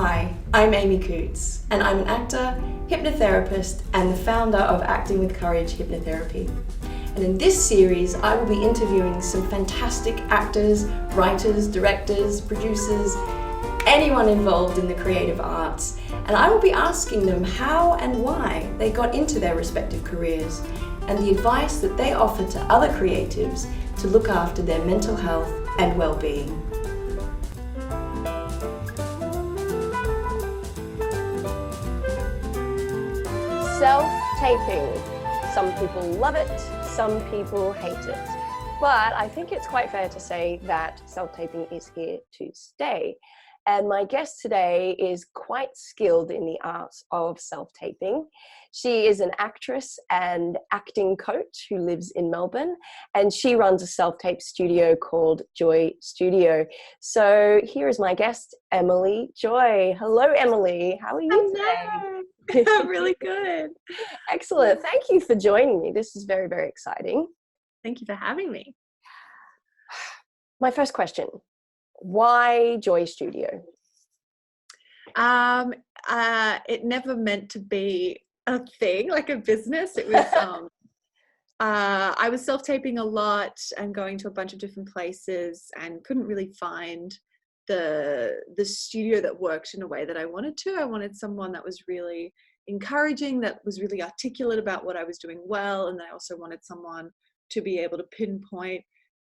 Hi, I'm Amy Coots, and I'm an actor, hypnotherapist, and the founder of Acting with Courage Hypnotherapy. And in this series, I will be interviewing some fantastic actors, writers, directors, producers, anyone involved in the creative arts. And I will be asking them how and why they got into their respective careers, and the advice that they offer to other creatives to look after their mental health and well-being. Self-taping. Some people love it, some people hate it. But I think it's quite fair to say that self-taping is here to stay. And my guest today is quite skilled in the art of self-taping. She is an actress and acting coach who lives in Melbourne, and she runs a self-tape studio called Joy Studio. So here is my guest, Emily Joy. Hello, Emily. How are you today? I'm really good. Excellent. Thank you for joining me. This is very, very exciting. Thank you for having me. My first question, why Joy Studio? It never meant to be a thing, like a business. It was, I was self-taping a lot and going to a bunch of different places and couldn't really find the studio that worked in a way that I wanted to. I wanted someone that was really encouraging, that was really articulate about what I was doing well. And then I also wanted someone to be able to pinpoint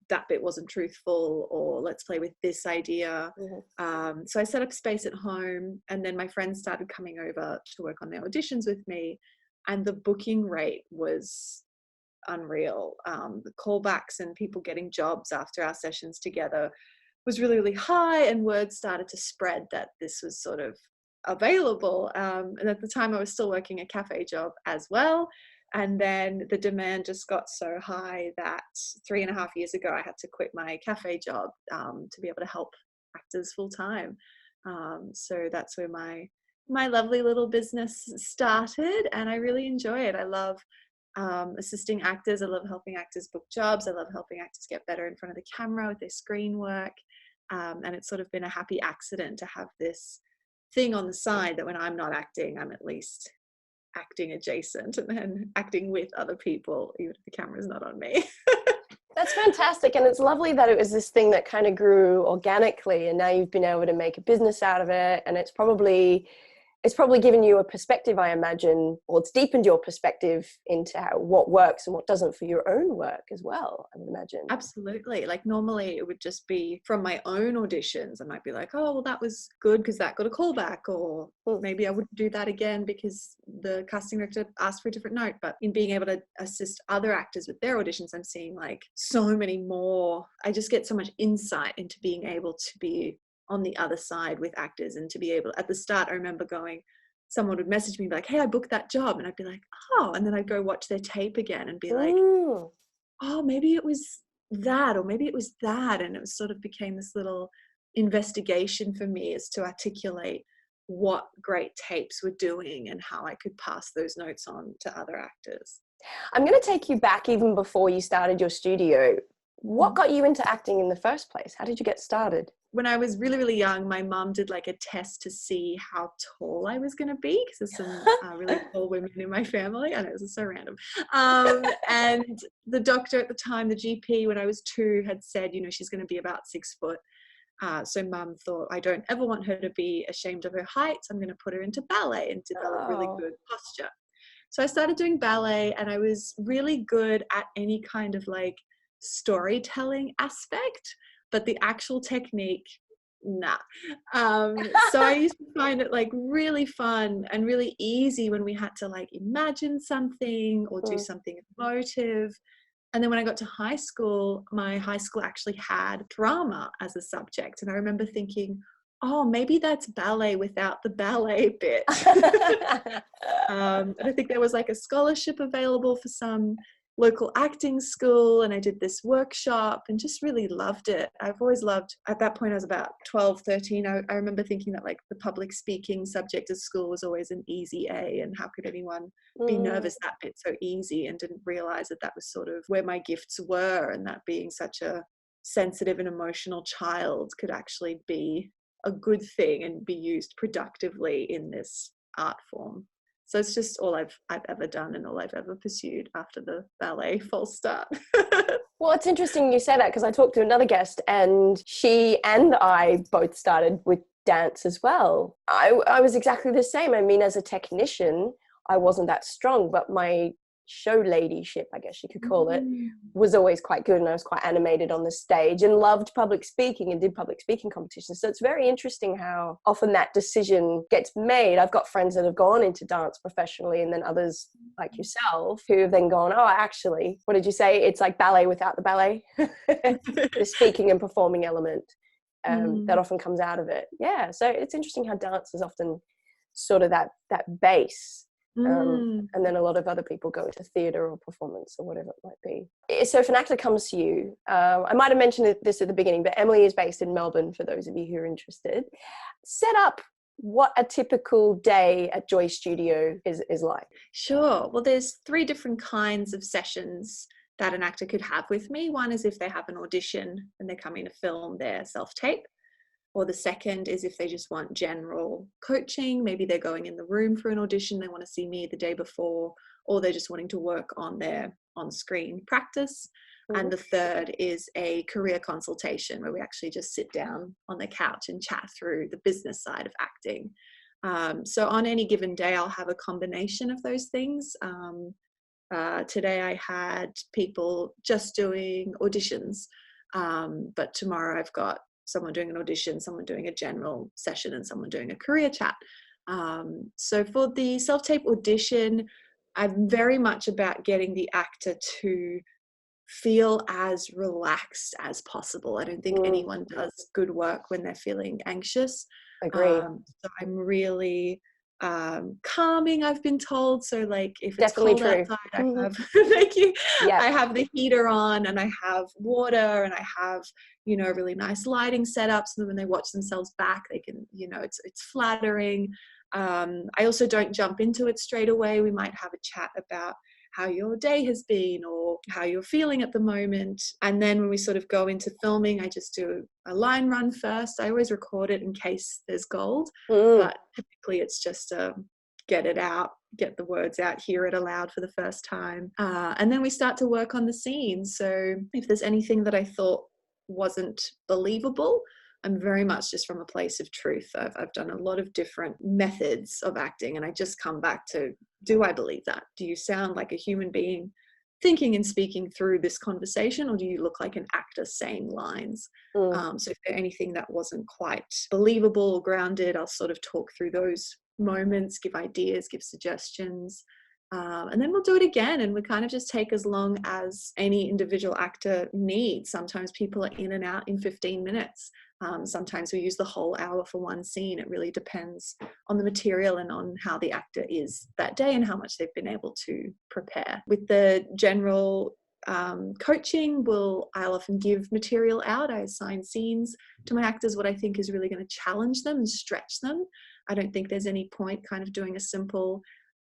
that bit wasn't truthful, or let's play with this idea. Mm-hmm. So I set up space at home, and then my friends started coming over to work on their auditions with me, and the booking rate was unreal. The callbacks and people getting jobs after our sessions together was really, really high, and word started to spread that this was sort of available. And at the time I was still working a cafe job as well. And then the demand just got so high that 3.5 years ago, I had to quit my cafe job to be able to help actors full time. So that's where my lovely little business started, and I really enjoy it. I love assisting actors. I love helping actors book jobs. I love helping actors get better in front of the camera with their screen work. And it's sort of been a happy accident to have this thing on the side that when I'm not acting, I'm at least acting adjacent and then acting with other people, even if the camera's not on me. That's fantastic. And it's lovely that it was this thing that kind of grew organically, and now you've been able to make a business out of it. And it's probably given you a perspective, I imagine, or it's deepened your perspective into what works and what doesn't for your own work as well, I would imagine. Absolutely. Like normally it would just be from my own auditions. I might be like, oh, well, that was good because that got a callback, or maybe I wouldn't do that again because the casting director asked for a different note. But in being able to assist other actors with their auditions, I'm seeing like so many more. I just get so much insight into being able to be on the other side with actors, and to be able, at the start, I remember someone would message me like, hey, I booked that job. And I'd be like, oh, and then I'd go watch their tape again and be like, oh, maybe it was that, or maybe it was that. And it was sort of became this little investigation for me as to articulate what great tapes were doing and how I could pass those notes on to other actors. I'm going to take you back even before you started your studio. What got you into acting in the first place? How did you get started? When I was really, really young, my mom did like a test to see how tall I was going to be, because there's some really tall women in my family. I know, this is so random. And the doctor at the time, the GP, when I was 2, had said, she's going to be about 6 foot. So mum thought, I don't ever want her to be ashamed of her height. So I'm going to put her into ballet and develop really good posture. So I started doing ballet, and I was really good at any kind of like storytelling aspect, but the actual technique, nah. So I used to find it like really fun and really easy when we had to like imagine something or do something emotive. And then when I got to high school, my high school actually had drama as a subject. And I remember thinking, oh, maybe that's ballet without the ballet bit. And I think there was like a scholarship available for some local acting school, and I did this workshop and just really loved it. I've always loved, at that point I was about 12, 13, I remember thinking that like the public speaking subject at school was always an easy A, and how could anyone be nervous that bit so easy, and didn't realize that that was sort of where my gifts were, and that being such a sensitive and emotional child could actually be a good thing and be used productively in this art form. So it's just all I've ever done and all I've ever pursued after the ballet false start. Well, it's interesting you say that, because I talked to another guest and she and I both started with dance as well. I was exactly the same. I mean, as a technician, I wasn't that strong, but my show ladyship, I guess you could call it, was always quite good, and I was quite animated on the stage and loved public speaking and did public speaking competitions. So it's very interesting how often that decision gets made. I've got friends that have gone into dance professionally, and then others like yourself who have then gone, oh, actually, what did you say? It's like ballet without the ballet. The speaking and performing element that often comes out of it. Yeah, so it's interesting how dance is often sort of that base. And then a lot of other people go into theatre or performance or whatever it might be. So if an actor comes to you, I might have mentioned this at the beginning, but Emily is based in Melbourne, for those of you who are interested. Set up what a typical day at Joy Studio is like. Sure. Well, there's 3 different kinds of sessions that an actor could have with me. One is if they have an audition and they're coming to film their self-tape. Or the second is if they just want general coaching. Maybe they're going in the room for an audition, they want to see me the day before, or they're just wanting to work on their on-screen practice. And the third is a career consultation, where we actually just sit down on the couch and chat through the business side of acting. So on any given day, I'll have a combination of those things. Today I had people just doing auditions, but tomorrow I've got someone doing an audition, someone doing a general session, and someone doing a career chat. So for the self-tape audition, I'm very much about getting the actor to feel as relaxed as possible. I don't think anyone does good work when they're feeling anxious. Agree. So I'm really calming, I've been told. So like if it's Definitely cold true. outside, I have thank you. Yeah. I have the heater on, and I have water, and I have, you know, really nice lighting set up so that when they watch themselves back, they can, you know, it's flattering. I also don't jump into it straight away. We might have a chat about how your day has been or how you're feeling at the moment. And then when we sort of go into filming, I just do a line run first. I always record it in case there's gold, but typically it's just get it out, get the words out, hear it aloud for the first time. And then we start to work on the scene. So if there's anything that I thought wasn't believable, I'm very much just from a place of truth. I've done a lot of different methods of acting, and I just come back to, do I believe that? Do you sound like a human being thinking and speaking through this conversation, or do you look like an actor saying lines? So if there's anything that wasn't quite believable or grounded, I'll sort of talk through those moments, give ideas, give suggestions. And then we'll do it again, and we kind of just take as long as any individual actor needs. Sometimes people are in and out in 15 minutes. Sometimes we use the whole hour for one scene. It really depends on the material and on how the actor is that day and how much they've been able to prepare. With the general coaching, I'll often give material out. I assign scenes to my actors, what I think is really going to challenge them and stretch them. I don't think there's any point kind of doing a simple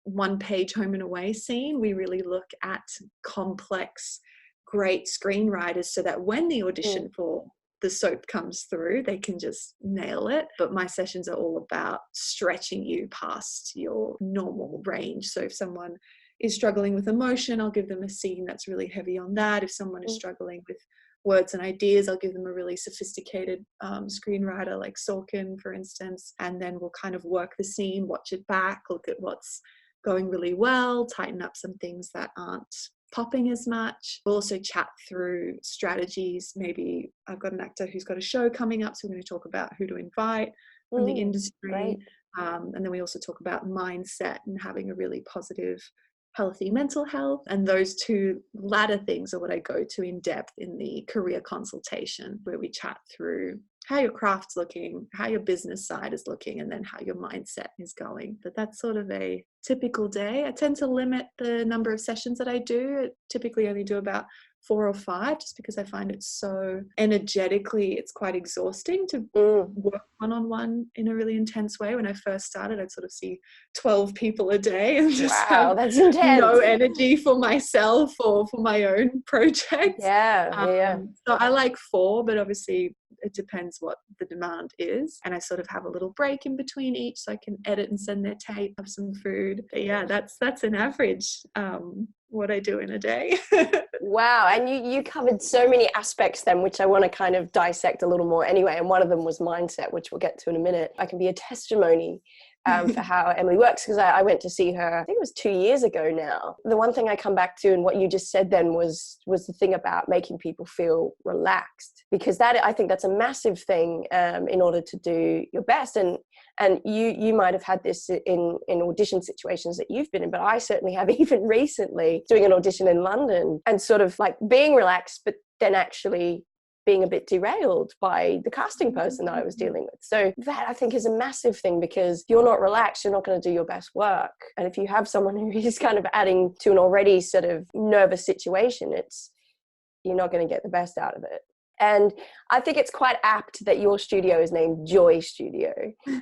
one-page home and away scene. We really look at complex, great screenwriters so that when the audition for the soap comes through, they can just nail it. But my sessions are all about stretching you past your normal range. So if someone is struggling with emotion, I'll give them a scene that's really heavy on that. If someone is struggling with words and ideas, I'll give them a really sophisticated screenwriter like Sorkin, for instance, and then we'll kind of work the scene, watch it back, look at what's going really well, tighten up some things that aren't popping as much. We'll also chat through strategies. Maybe I've got an actor who's got a show coming up, so we're going to talk about who to invite from the industry. Right. And then we also talk about mindset and having a really positive, healthy mental health. And those two latter things are what I go to in depth in the career consultation, where we chat through how your craft's looking, how your business side is looking, and then how your mindset is going. But that's sort of a typical day. I tend to limit the number of sessions that I do. I typically only do about 4 or 5, just because I find it so energetically, it's quite exhausting to work one-on-one in a really intense way. When I first started, I'd sort of see 12 people a day and just have that's intense. No energy for myself or for my own project. Yeah. So I like 4, but obviously it depends what the demand is. And I sort of have a little break in between each so I can edit and send their tape, have some food. But yeah, that's an average what I do in a day. Wow. And you covered so many aspects then, which I want to kind of dissect a little more anyway. And one of them was mindset, which we'll get to in a minute. I can be a testimony for how Emily works, because I went to see her, I think it was 2 years ago now. The one thing I come back to, and what you just said then, was the thing about making people feel relaxed, because that, I think that's a massive thing in order to do your best. And you might have had this in audition situations that you've been in, but I certainly have, even recently doing an audition in London and sort of like being relaxed, but then actually being a bit derailed by the casting person that I was dealing with. So that, I think, is a massive thing, because if you're not relaxed, you're not going to do your best work. And if you have someone who is kind of adding to an already sort of nervous situation, you're not going to get the best out of it. And I think it's quite apt that your studio is named Joy Studio,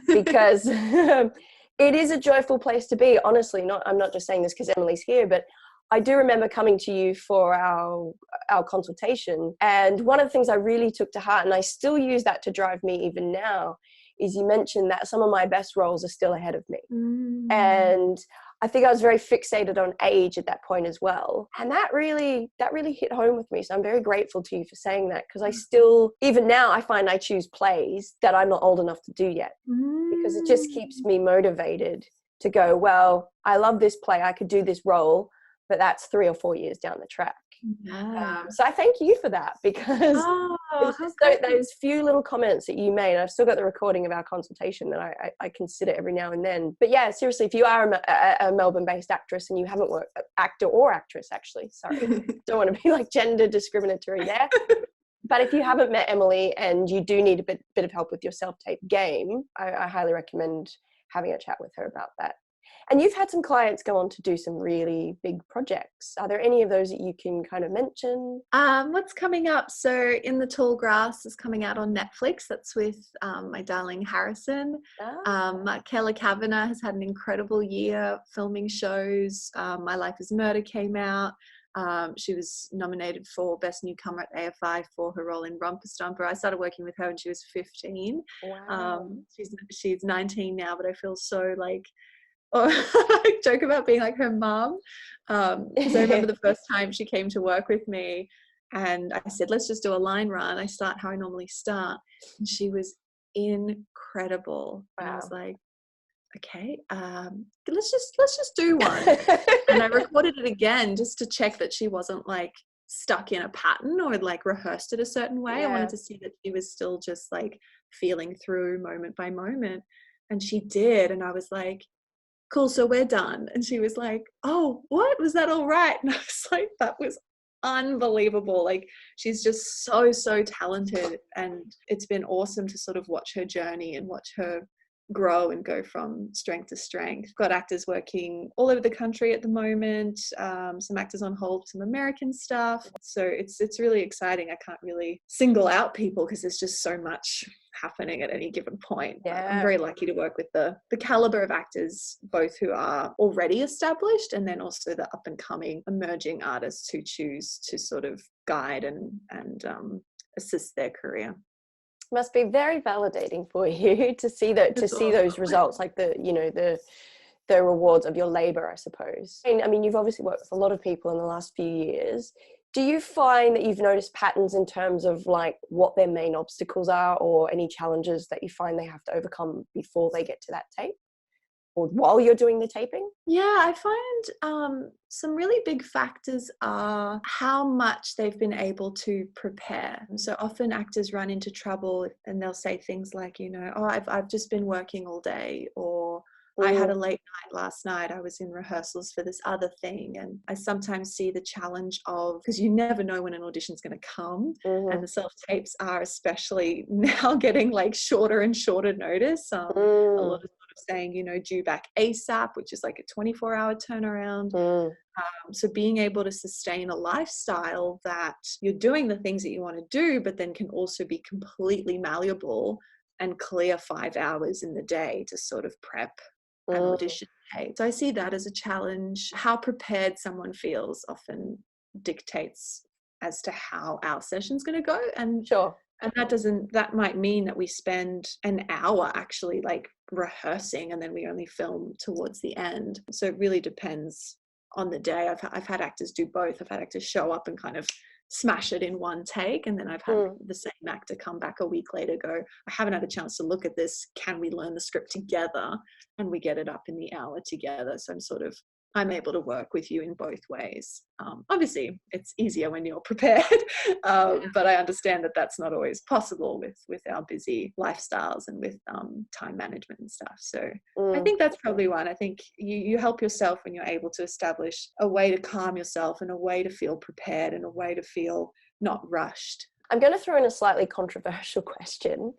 because it is a joyful place to be. Honestly, I'm not just saying this because Emily's here, but I do remember coming to you for our consultation. And one of the things I really took to heart, and I still use that to drive me even now, is you mentioned that some of my best roles are still ahead of me. And I think I was very fixated on age at that point as well. And that really hit home with me. So I'm very grateful to you for saying that, because I still, even now, I find I choose plays that I'm not old enough to do yet, because it just keeps me motivated to go, well, I love this play, I could do this role, but that's 3 or 4 years down the track. So I thank you for that, because it was just those few little comments that you made. I've still got the recording of our consultation that I consider every now and then. But yeah, seriously, if you are a Melbourne-based actress and you haven't worked, actor or actress, actually, sorry, don't want to be like gender discriminatory there. But if you haven't met Emily and you do need a bit of help with your self-tape game, I highly recommend having a chat with her about that. And you've had some clients go on to do some really big projects. Are there any of those that you can kind of mention? What's coming up? So In the Tall Grass is coming out on Netflix. That's with my darling Harrison. Kayla Kavanagh has had an incredible year filming shows. My Life as Murder came out. She was nominated for Best Newcomer at AFI for her role in Rumper Stumper. I started working with her when she was 15. Wow. She's 19 now, but I feel so like, I joke about being like her mom, because I remember the first time she came to work with me and I said, let's just do a line run. I start how I normally start, and she was incredible. Wow. And I was like, okay, let's just do one. And I recorded it again just to check that she wasn't like stuck in a pattern or like rehearsed it a certain way. I wanted to see that she was still just like feeling through moment by moment, and she did. And I was like, cool, so we're done. And she was like, oh, what, was that all right? And I was like, that was unbelievable. Like, she's just so talented, and it's been awesome to sort of watch her journey and watch her grow and go from strength to strength. Got actors working all over the country at the moment, some actors on hold, some American stuff. So it's really exciting. I can't really single out people because there's just so much happening at any given point. Yeah. I'm very lucky to work with the caliber of actors, both who are already established and then also the up and coming emerging artists who choose to sort of guide and assist their career. Must be very validating for you to see that, to see those results, like the rewards of your labor, I suppose. I mean, you've obviously worked with a lot of people in the last few years. Do you find that you've noticed patterns in terms of like what their main obstacles are, or any challenges that you find they have to overcome before they get to that tape, or while you're doing the taping? Yeah, I find some really big factors are how much they've been able to prepare. So often actors run into trouble and they'll say things like, oh, I've just been working all day, or I had a late night last night, I was in rehearsals for this other thing. And I sometimes see the challenge of, because you never know when an audition's going to come, and the self-tapes are especially now getting like shorter and shorter notice. A lot of saying, due back ASAP, which is like a 24-hour turnaround. So being able to sustain a lifestyle that you're doing the things that you want to do, but then can also be completely malleable and clear 5 hours in the day to sort of prep an audition day. So I see that as a challenge. How prepared someone feels often dictates as to how our session's going to go. And sure. And that might mean that we spend an hour actually like rehearsing, and then we only film towards the end. So it really depends on the day. I've had actors do both. I've had actors show up and kind of smash it in one take, and then I've had the same actor come back a week later, go, I haven't had a chance to look at this, can we learn the script together? And we get it up in the hour together. So I'm able to work with you in both ways. Obviously it's easier when you're prepared, but I understand that that's not always possible with our busy lifestyles and with time management and stuff. So I think that's probably one. I think you help yourself when you're able to establish a way to calm yourself and a way to feel prepared and a way to feel not rushed. I'm going to throw in a slightly controversial question.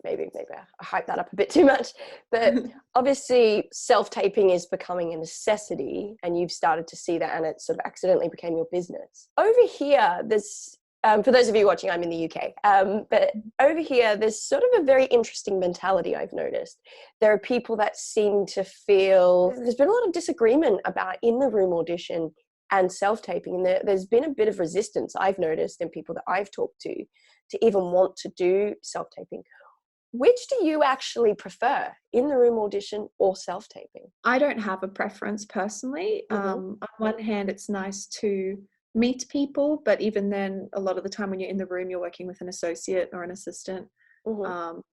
Maybe I hype that up a bit too much, but obviously self-taping is becoming a necessity, and you've started to see that, and it sort of accidentally became your business. Over here, there's, for those of you watching, I'm in the UK, but over here, there's sort of a very interesting mentality I've noticed. There are people that seem to feel, there's been a lot of disagreement about in the room audition and self-taping, and there's been a bit of resistance I've noticed in people that I've talked to even want to do self-taping. Which do you actually prefer, in the room audition or self-taping? I don't have a preference personally. On one hand, it's nice to meet people, but even then, a lot of the time when you're in the room, you're working with an associate or an assistant,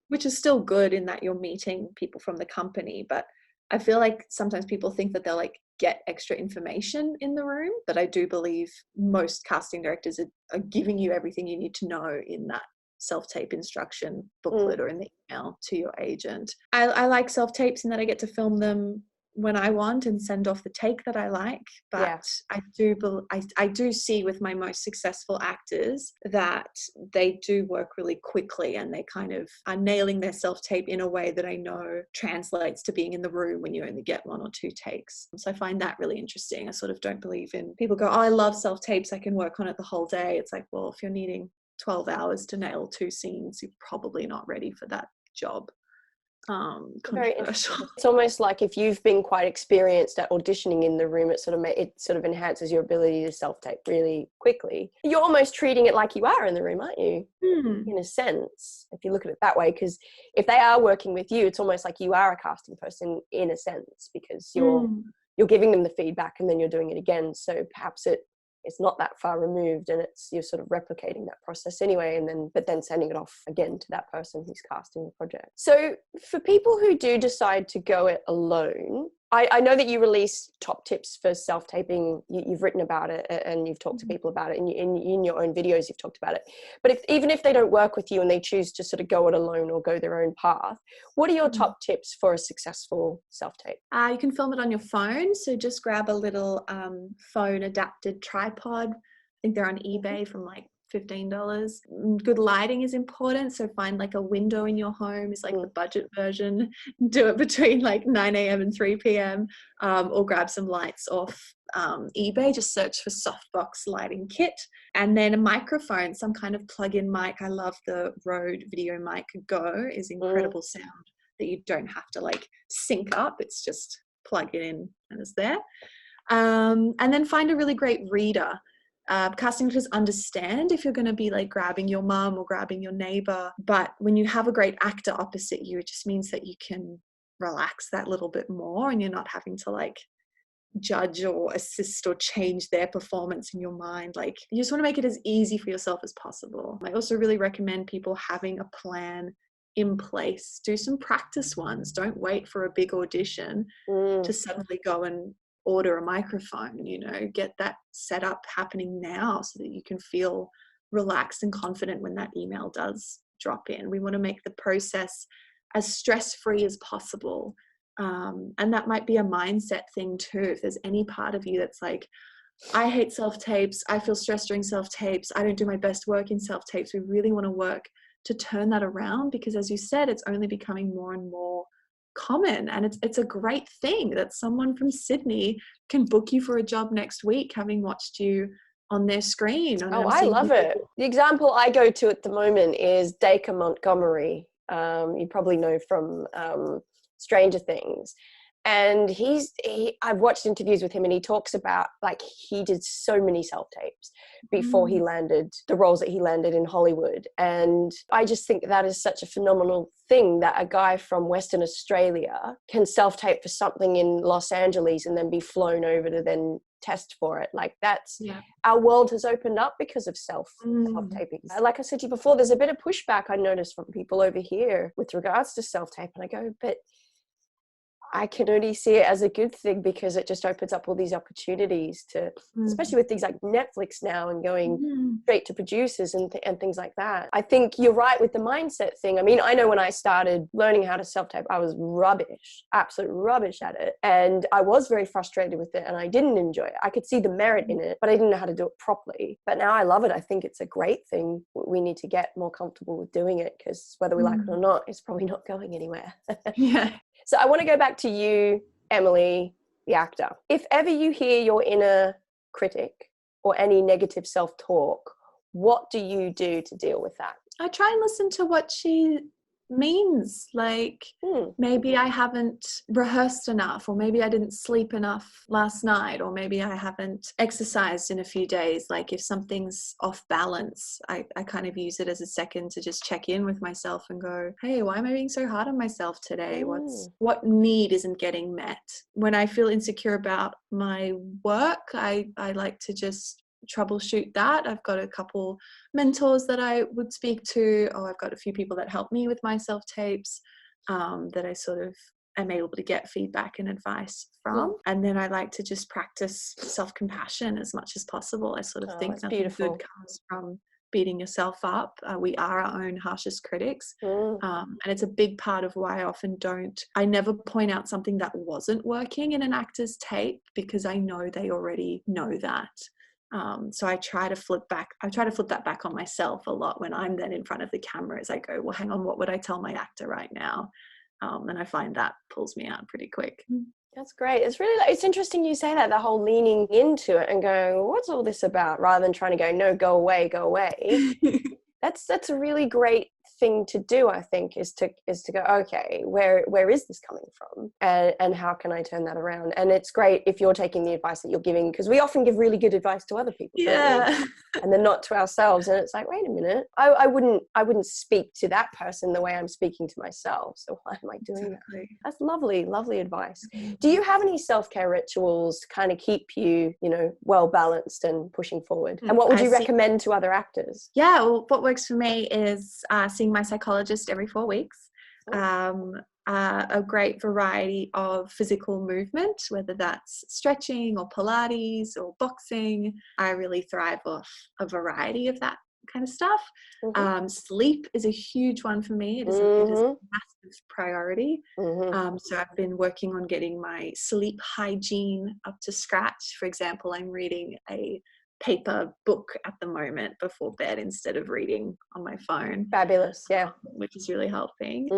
which is still good in that you're meeting people from the company. But I feel like sometimes people think that they'll like get extra information in the room, but I do believe most casting directors are giving you everything you need to know in that self-tape instruction booklet or in the email to your agent. I like self-tapes in that I get to film them when I want and send off the take that I like, but I do see with my most successful actors that they do work really quickly, and they kind of are nailing their self-tape in a way that I know translates to being in the room when you only get 1 or 2 takes. So I find that really interesting. I sort of don't believe in people go, oh, I love self-tapes, I can work on it the whole day. It's like, well, if you're needing 12 hours to nail 2 scenes, you're probably not ready for that job. Controversial. It's almost like if you've been quite experienced at auditioning in the room, it sort of enhances your ability to self-tape really quickly. You're almost treating it like you are in the room, aren't you? In a sense, if you look at it that way, because if they are working with you, it's almost like you are a casting person in a sense, because you're giving them the feedback and then you're doing it again. So perhaps it's not that far removed, and you're sort of replicating that process anyway, but then sending it off again to that person who's casting the project. So for people who do decide to go it alone, I know that you release top tips for self-taping. You've written about it and you've talked to people about it, and in your own videos you've talked about it. But even if they don't work with you and they choose to sort of go it alone or go their own path, what are your top tips for a successful self-tape? You can film it on your phone. So just grab a little phone adapted tripod. I think they're on eBay from like $15. Good lighting is important, so find like a window in your home is like the budget version. Do it between like 9 a.m. and 3 p.m. Or grab some lights off eBay. Just search for softbox lighting kit, and then a microphone, some kind of plug-in mic. I love the Rode Video Mic Go. Is incredible sound that you don't have to like sync up. It's just plug it in and it's there. And then find a really great reader. Casting directors understand if you're going to be like grabbing your mum or grabbing your neighbor, but when you have a great actor opposite you, it just means that you can relax that little bit more, and you're not having to like judge or assist or change their performance in your mind. Like, you just want to make it as easy for yourself as possible. I also really recommend people having a plan in place. Do some practice ones. Don't wait for a big audition to suddenly go and order a microphone. Get that set up happening now so that you can feel relaxed and confident when that email does drop in. We want to make the process as stress-free as possible. And that might be a mindset thing too. If there's any part of you that's like, I hate self-tapes, I feel stressed during self-tapes, I don't do my best work in self-tapes, we really want to work to turn that around, because as you said, it's only becoming more and more common, and it's a great thing that someone from Sydney can book you for a job next week having watched you on their screen. I love it. The example I go to at the moment is Dacre Montgomery. You probably know from Stranger Things. And I've watched interviews with him, and he talks about like he did so many self-tapes before he landed the roles that he landed in Hollywood. And I just think that is such a phenomenal thing that a guy from Western Australia can self-tape for something in Los Angeles and then be flown over to then test for it. Like that's, our world has opened up because of self-taping. Like I said to you before, there's a bit of pushback I noticed from people over here with regards to self-tape. And I go, but I can only see it as a good thing because it just opens up all these opportunities to, especially with things like Netflix now and going straight to producers and things like that. I think you're right with the mindset thing. I mean, I know when I started learning how to self-tape, I was rubbish, absolute rubbish at it. And I was very frustrated with it and I didn't enjoy it. I could see the merit in it, but I didn't know how to do it properly. But now I love it. I think it's a great thing. We need to get more comfortable with doing it because whether we like it or not, it's probably not going anywhere. So I want to go back to you, Emily, the actor. If ever you hear your inner critic or any negative self-talk, what do you do to deal with that? I try and listen to what she means. Like maybe I haven't rehearsed enough, or maybe I didn't sleep enough last night, or maybe I haven't exercised in a few days. Like if something's off balance, I kind of use it as a second to just check in with myself and go, hey, why am I being so hard on myself today? What need isn't getting met? When I feel insecure about my work, I like to just troubleshoot that. I've got a couple mentors that I would speak to. I've got a few people that help me with my self-tapes that I sort of am able to get feedback and advice from. And then I like to just practice self-compassion as much as possible. I sort of think nothing good comes from beating yourself up. We are our own harshest critics. And it's a big part of why I never point out something that wasn't working in an actor's tape because I know they already know that. So I try to flip that back on myself a lot when I'm then in front of the camera as I go, well, hang on, what would I tell my actor right now? And I find that pulls me out pretty quick. That's great. It's interesting you say that, the whole leaning into it and going, what's all this about? Rather than trying to go, no, go away. That's a really great thing to do, I think, is to go, okay, where is this coming from, and how can I turn that around? And it's great if you're taking the advice that you're giving, because we often give really good advice to other people, and then not to ourselves, and it's like, wait a minute, I wouldn't speak to that person the way I'm speaking to myself, so why am I doing that? That's lovely advice. Do you have any self-care rituals to kind of keep you well balanced and pushing forward? And what would you recommend to other actors? Well, what works for me is seeing my psychologist every 4 weeks. A great variety of physical movement, whether that's stretching or Pilates or boxing. I really thrive off a variety of that kind of stuff. Sleep is a huge one for me. It is a massive priority. So I've been working on getting my sleep hygiene up to scratch. For example, I'm reading a paper book at the moment before bed instead of reading on my phone. Fabulous. Which is really helping.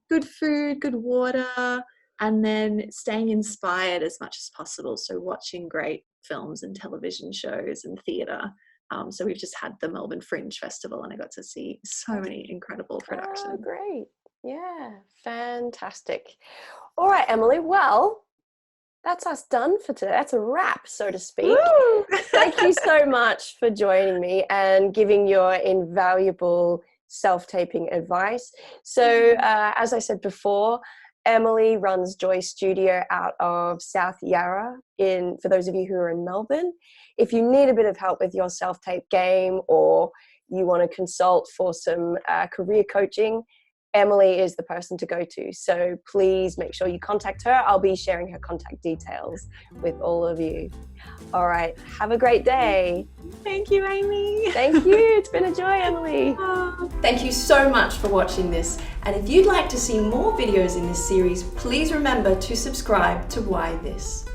Good food, good water, and then staying inspired as much as possible. So watching great films and television shows and theatre. So we've just had the Melbourne Fringe Festival and I got to see so many incredible productions. Great. Yeah, fantastic. All right, Emily, well, that's us done for today. That's a wrap, so to speak. Woo! Thank you so much for joining me and giving your invaluable self-taping advice. So as I said before, Emily runs Joy Studio out of South Yarra for those of you who are in Melbourne. If you need a bit of help with your self-tape game or you want to consult for some career coaching, Emily is the person to go to. So please make sure you contact her. I'll be sharing her contact details with all of you. All right. Have a great day. Thank you, Amy. Thank you. It's been a joy, Emily. Thank you so much for watching this. And if you'd like to see more videos in this series, please remember to subscribe to Why This.